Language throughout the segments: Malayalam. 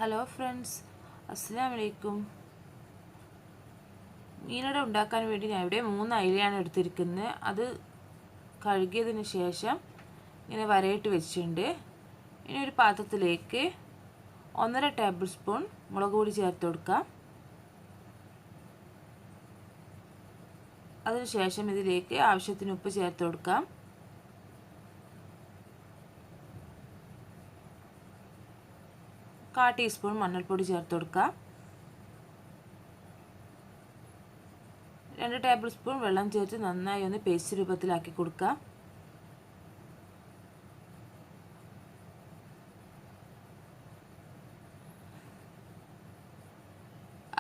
ഹലോ ഫ്രണ്ട്സ്, അസ്സലാമു അലൈക്കും. മീനട ഉണ്ടാക്കാൻ വേണ്ടി ഞാൻ ഇവിടെ 3 അയിലയാണ് എടുത്തിരിക്കുന്നത്. അത് കഴുകിയതിന് ശേഷം ഇങ്ങനെ വരയിട്ട് വെച്ചിട്ടുണ്ട്. ഇനി ഒരു പാത്രത്തിലേക്ക് 1.5 ടേബിൾ സ്പൂൺ മുളക് പൊടി ചേർത്ത് കൊടുക്കാം. അതിനുശേഷം ഇതിലേക്ക് ആവശ്യത്തിന് ഉപ്പ് ചേർത്ത് കൊടുക്കാം. കാൽ ടീസ്പൂൺ മഞ്ഞൾപ്പൊടി ചേർത്ത് കൊടുക്കാം. 2 ടേബിൾ സ്പൂൺ വെള്ളം ചേർത്ത് നന്നായി ഒന്ന് പേസ്റ്റ് രൂപത്തിലാക്കി കൊടുക്കാം.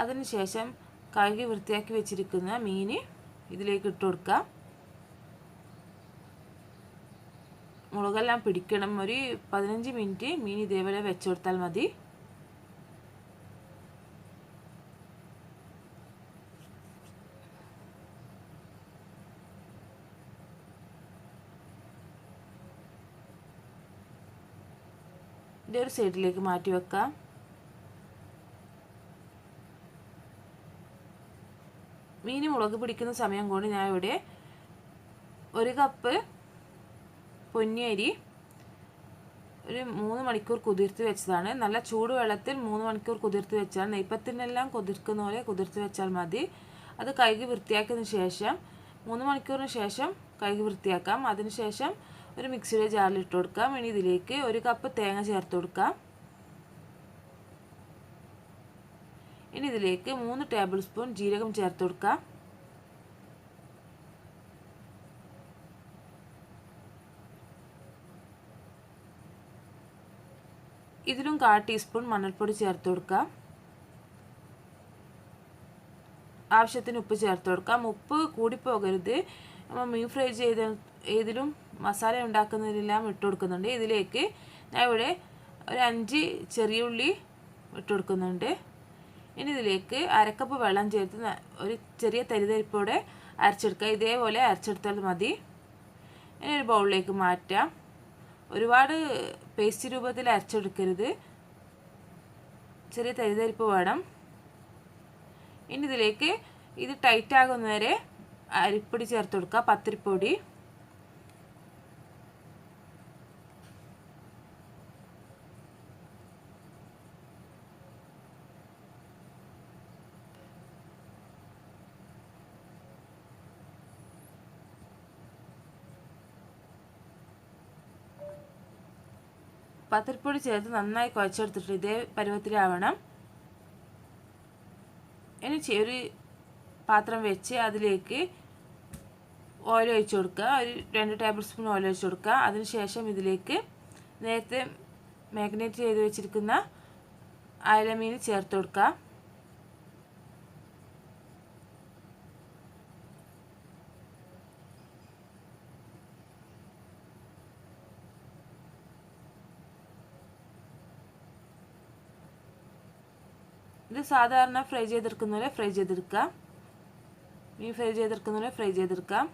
അതിനുശേഷം കഴുകി വൃത്തിയാക്കി വെച്ചിരിക്കുന്ന മീൻ ഇതിലേക്ക് ഇട്ട് കൊടുക്കാം. മുളകെല്ലാം പിടിക്കണം. ഒരു 15 മിനിറ്റ് മീൻ ഇതേപോലെ വെച്ച് കൊടുത്താൽ മതി. ഇതൊരു സൈഡിലേക്ക് മാറ്റി വെക്കാം. മീൻ മുളക് പിടിക്കുന്ന സമയം കൊണ്ട് ഞാൻ ഇവിടെ 1 കപ്പ് പൊന്നിയരി ഒരു 3 മണിക്കൂർ കുതിർത്ത് വെച്ചതാണ്. നല്ല ചൂടുവെള്ളത്തിൽ 3 മണിക്കൂർ കുതിർത്ത് വെച്ചാൽ നെയ്പ്പത്തിനെല്ലാം കുതിർക്കുന്ന പോലെ കുതിർത്ത് വെച്ചാൽ മതി. അത് കഴുകി വൃത്തിയാക്കിയതിന് ശേഷം 3 മണിക്കൂറിന് ശേഷം കഴുകി വൃത്തിയാക്കാം. അതിനുശേഷം ഒരു മിക്സിയുടെ ജാറിൽ ഇട്ട് കൊടുക്കാം. ഇനി ഇതിലേക്ക് 1 കപ്പ് തേങ്ങ ചേർത്ത് കൊടുക്കാം. ഇനി ഇതിലേക്ക് 3 ടേബിൾ സ്പൂൺ ജീരകം ചേർത്ത് കൊടുക്കാം. ഇതിലും 1/4 ടീസ്പൂൺ മഞ്ഞൾപ്പൊടി ചേർത്ത് കൊടുക്കാം. ആവശ്യത്തിന് ഉപ്പ് ചേർത്ത് കൊടുക്കാം. ഉപ്പ് കൂടിപ്പോകരുത്. നമ്മൾ മീൻ ഫ്രൈ ഏതിലും മസാല ഉണ്ടാക്കുന്നതിലെല്ലാം ഇട്ട് കൊടുക്കുന്നുണ്ട്. ഇതിലേക്ക് ഞാൻ ഇവിടെ ഒരു 5 ചെറിയ ഉള്ളി ഇട്ട് കൊടുക്കുന്നുണ്ട്. ഇനി ഇതിലേക്ക് 1/2 കപ്പ് വെള്ളം ചേർത്ത് ഒരു ചെറിയ തരിതരിപ്പോടെ അരച്ചെടുക്കുക. ഇതേപോലെ അരച്ചെടുത്താൽ മതി. ഇനി ഒരു ബൗളിലേക്ക് മാറ്റാം. ഒരുപാട് പേസ്റ്റ് രൂപത്തിൽ അരച്ചെടുക്കരുത്, ചെറിയ തരിതരിപ്പ് വേണം. ഇനി ഇതിലേക്ക് ഇത് ടൈറ്റ് ആകുന്നവരെ അരിപ്പൊടി ചേർത്ത് കൊടുക്കുക. പത്തിരിപ്പൊടി, പത്തിരിപ്പൊടി ചേർത്ത് നന്നായി കുഴച്ചെടുത്തിട്ട് ഇതേ പരുവത്തിലാവണം. ഇനി ഒരു പാത്രം വെച്ച് അതിലേക്ക് ഓയിൽ ഒഴിച്ച് കൊടുക്കുക. ഒരു 2 ടേബിൾ സ്പൂൺ ഓയിൽ ഒഴിച്ച് കൊടുക്കുക. അതിനുശേഷം ഇതിലേക്ക് നേരത്തെ മാഗ്നേറ്റ് ചെയ്ത് വെച്ചിരിക്കുന്ന അയല മീൻ ചേർത്ത് കൊടുക്കുക. ഇത് സാധാരണ ഫ്രൈ ചെയ്തെടുക്കുന്ന പോലെ ഫ്രൈ ചെയ്തെടുക്കാം. മീൻ ഫ്രൈ ചെയ്തെടുക്കുന്ന പോലെ ഫ്രൈ ചെയ്തെടുക്കാം.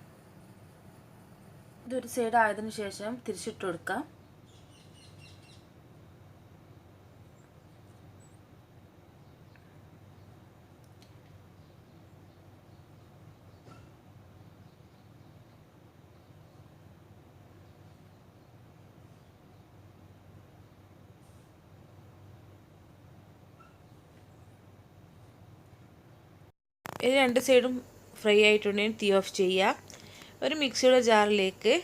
ഇതൊരു സൈഡ് ആയതിനു ശേഷം തിരിച്ചിട്ട് കൊടുക്കാം. ഇത് 2 സൈഡും ഫ്രൈ ആയിട്ടുണ്ടെങ്കിൽ തീ ഓഫ് ചെയ്യുക. ഒരു മിക്സിയുടെ ജാറിലേക്ക്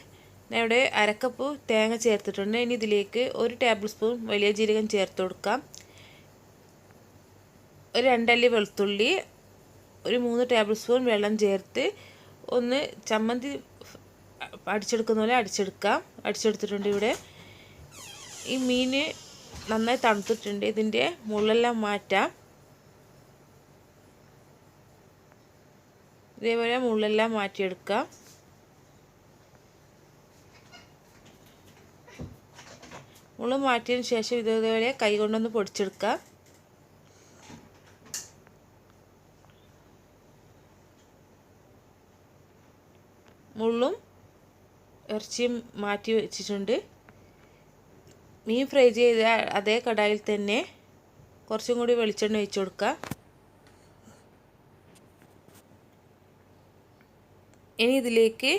ഞാൻ ഇവിടെ 1/2 കപ്പ് തേങ്ങ ചേർത്തിട്ടുണ്ട്. ഇനി ഇതിലേക്ക് 1 ടേബിൾ സ്പൂൺ വലിയ ജീരകം ചേർത്ത് കൊടുക്കാം. ഒരു 2 അല്ലി വെളുത്തുള്ളി, ഒരു 3 ടേബിൾ സ്പൂൺ വെള്ളം ചേർത്ത് ഒന്ന് ചമ്മന്തി അടിച്ചെടുക്കുന്ന പോലെ അടിച്ചെടുത്തിട്ടുണ്ട്. ഇവിടെ ഈ മീൻ നന്നായി തണുത്തിട്ടുണ്ട്. ഇതിൻ്റെ മുള്ളെല്ലാം മാറ്റാം. ഇതേപോലെ മുള്ളെല്ലാം മാറ്റിയെടുക്കാം. മുള്ള മാറ്റിയതിന് ശേഷം ഇതേപോലെ കൈ കൊണ്ടൊന്ന് പൊടിച്ചെടുക്കാം. മുള്ളും ഇറച്ചിയും മാറ്റി വെച്ചിട്ടുണ്ട്. മീൻ ഫ്രൈ ചെയ്ത അതേ കടായിൽ തന്നെ കുറച്ചും കൂടി വെളിച്ചെണ്ണ ഒഴിച്ച് കൊടുക്കുക. ഇനി ഇതിലേക്ക്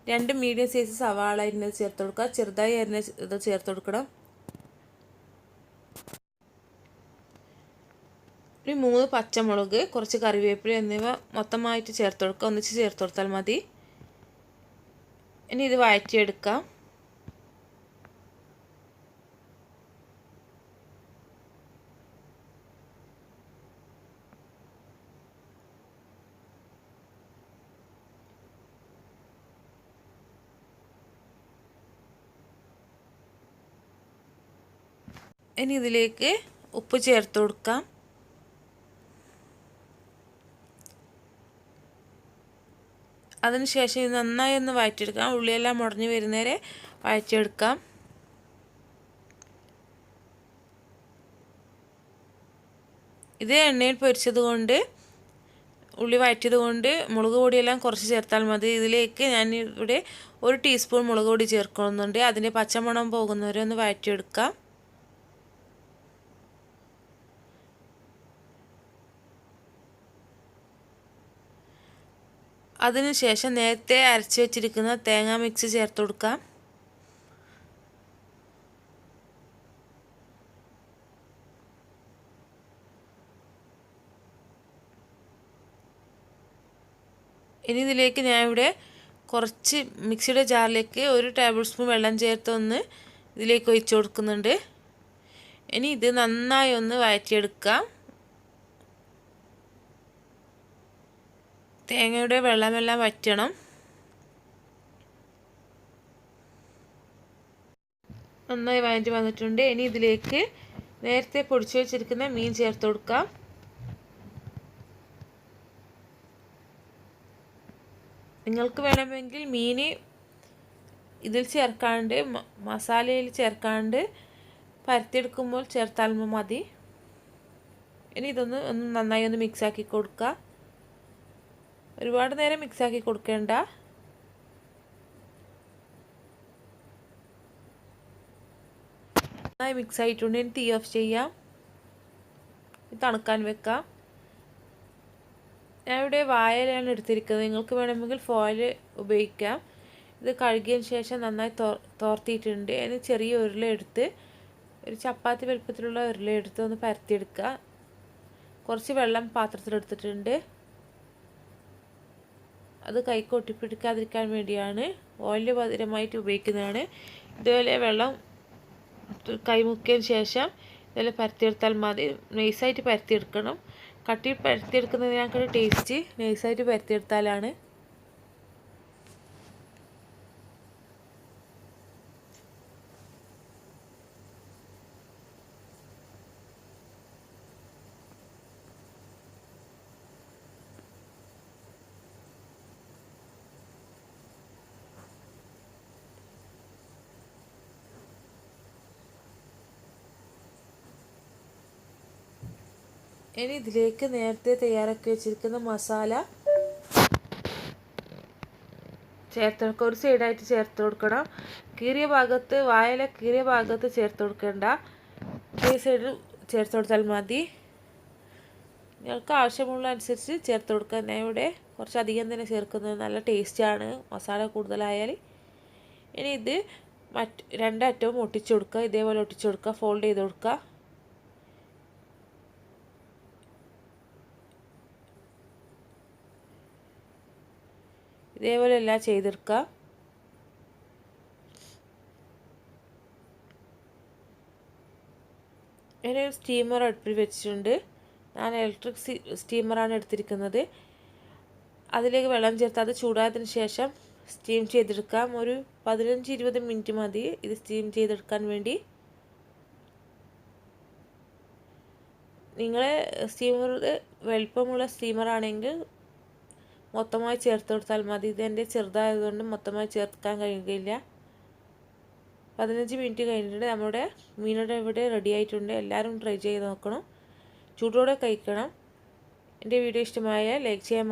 2 മീഡിയം സൈസ് സവാള അരിഞ്ഞത് ചേർത്ത് കൊടുക്കുക. ചെറുതായി അരിഞ്ഞത് ചേർത്ത് കൊടുക്കണം. ഒരു 3 പച്ചമുളക്, കുറച്ച് കറിവേപ്പില എന്നിവ മൊത്തമായിട്ട് ചേർത്ത് കൊടുക്കുക. ഒന്നിച്ച് ചേർത്ത് കൊടുത്താൽ മതി. ഇനി ഇത് വഴറ്റിയെടുക്കാം. ഇനി ഇതിലേക്ക് ഉപ്പ് ചേർത്ത് കൊടുക്കാം. അതിനുശേഷം ഇത് നന്നായി ഒന്ന് വഴറ്റിയെടുക്കാം. ഉള്ളിയെല്ലാം മുടഞ്ഞ് വരുന്നവരെ വഴറ്റിയെടുക്കാം. ഇത് എണ്ണയിൽ പൊരിച്ചത് കൊണ്ട്, ഉള്ളി വഴറ്റിയത് കൊണ്ട് മുളക് പൊടിയെല്ലാം കുറച്ച് ചേർത്താൽ മതി. ഇതിലേക്ക് ഞാൻ ഇവിടെ 1 ടീസ്പൂൺ മുളക് പൊടി ചേർക്കുന്നുണ്ട്. അതിൻ്റെ പച്ചമണം പോകുന്നവരെ ഒന്ന് വഴറ്റിയെടുക്കാം. അതിനുശേഷം നേരത്തെ അരച്ച് വെച്ചിരിക്കുന്ന തേങ്ങാ മിക്സ് ചേർത്ത് കൊടുക്കാം. ഇനി ഇതിലേക്ക് ഞാൻ ഇവിടെ കുറച്ച് മിക്സിയുടെ ജാറിലേക്ക് 1 ടേബിൾ സ്പൂൺ വെള്ളം ചേർത്തൊന്ന് ഇതിലേക്ക് ഒഴിച്ച് കൊടുക്കുന്നുണ്ട്. ഇനി ഇത് നന്നായി ഒന്ന് വഴറ്റിയെടുക്കാം. തേങ്ങയുടെ വെള്ളമെല്ലാം വറ്റണം. നന്നായി വഴറ്റി വന്നിട്ടുണ്ട്. ഇനി ഇതിലേക്ക് നേരത്തെ പൊടിച്ചു വെച്ചിരിക്കുന്ന മീൻ ചേർത്ത് കൊടുക്കാം. നിങ്ങൾക്ക് വേണമെങ്കിൽ മീൻ ഇതിൽ ചേർക്കാണ്ട് മസാലയിൽ ചേർക്കാണ്ട് പരത്തിയെടുക്കുമ്പോൾ ചേർത്താൽ മതി. ഇനി ഇതൊന്ന് നന്നായി ഒന്ന് മിക്സാക്കി കൊടുക്കുക. ഒരുപാട് നേരം മിക്സാക്കി കൊടുക്കേണ്ട. നന്നായി മിക്സ് ആയിട്ടുണ്ട്. ഇനി തീ ഓഫ് ചെയ്യാം. തണുക്കാൻ വെക്കാം. ഞാൻ ഇവിടെ വാഴയിലാണ് എടുത്തിരിക്കുന്നത്. നിങ്ങൾക്ക് വേണമെങ്കിൽ ഫോയിൽ ഉപയോഗിക്കാം. ഇത് കഴുകിയതിന് ശേഷം നന്നായി തോർത്തിയിട്ടുണ്ട്. അതിന് ചെറിയ ഉരുള എടുത്ത്, ഒരു ചപ്പാത്തി വലുപ്പത്തിലുള്ള ഉരുള എടുത്ത് ഒന്ന് പരത്തിയെടുക്കുക. കുറച്ച് വെള്ളം പാത്രത്തിലെടുത്തിട്ടുണ്ട്. അത് കൈക്ക് ഒട്ടിപ്പിടിക്കാതിരിക്കാൻ വേണ്ടിയാണ്. ഓയിലിന് പകരമായിട്ട് ഉപയോഗിക്കുന്നതാണ്. ഇതുപോലെ വെള്ളം കൈമുക്കിയതിന് ശേഷം ഇതുപോലെ പരത്തിയെടുത്താൽ മതി. നൈസായിട്ട് പരത്തിയെടുക്കണം. കട്ടി പരത്തിയെടുക്കുന്നതിനേക്കാൾ ടേസ്റ്റ് നൈസായിട്ട് പരത്തിയെടുത്താലാണ്. ഇനി ഇതിലേക്ക് നേരത്തെ തയ്യാറാക്കി വെച്ചിരിക്കുന്ന മസാല ചേർത്ത് കൊടുക്കുക. ഒരു സൈഡായിട്ട് ചേർത്ത് കൊടുക്കണം. കീറിയ ഭാഗത്ത്, വാഴയില കീറിയ ഭാഗത്ത് ചേർത്ത് കൊടുക്കേണ്ട. ഈ സൈഡിൽ ചേർത്ത് കൊടുത്താൽ മതി. നിങ്ങൾക്ക് ആവശ്യമുള്ള അനുസരിച്ച് ചേർത്ത് കൊടുക്കുക. ഞാൻ ഇവിടെ കുറച്ചധികം തന്നെ ചേർക്കുന്നത്. നല്ല ടേസ്റ്റാണ് മസാല കൂടുതലായാൽ. ഇനി ഇത് രണ്ടറ്റവും ഒട്ടിച്ചു കൊടുക്കുക. ഇതേപോലെ ഒട്ടിച്ചു കൊടുക്കുക. ഫോൾഡ് ചെയ്ത് കൊടുക്കുക. ഇതേപോലെ എല്ലാം ചെയ്തെടുക്കുക. ഒരു സ്റ്റീമർ അടുപ്പിൽ വെച്ചിട്ടുണ്ട്. ഞാൻ ഇലക്ട്രിക് സ്റ്റീമറാണ് എടുത്തിരിക്കുന്നത്. അതിലേക്ക് വെള്ളം ചേർത്ത് അത് ചൂടായതിനു ശേഷം സ്റ്റീം ചെയ്തെടുക്കാം. ഒരു 15-20 മിനിറ്റ് മതി ഇത് സ്റ്റീം ചെയ്തെടുക്കാൻ വേണ്ടി. നിങ്ങൾ സ്റ്റീമർ വലിപ്പമുള്ള സ്റ്റീമറാണെങ്കിൽ മൊത്തമായി ചേർത്ത് കൊടുത്താൽ മതി. ഇതെൻ്റെ ചെറുതായതുകൊണ്ട് മൊത്തമായി ചേർക്കാൻ കഴിയുകയില്ല. 15 മിനിറ്റ് കഴിഞ്ഞിട്ട് നമ്മുടെ മീനട ഇവിടെ റെഡി ആയിട്ടുണ്ട്. എല്ലാവരും ട്രൈ ചെയ്ത് നോക്കണം. ചൂടോടെ കഴിക്കണം. എൻ്റെ വീഡിയോ ഇഷ്ടമായാൽ ലൈക്ക് ചെയ്യാൻ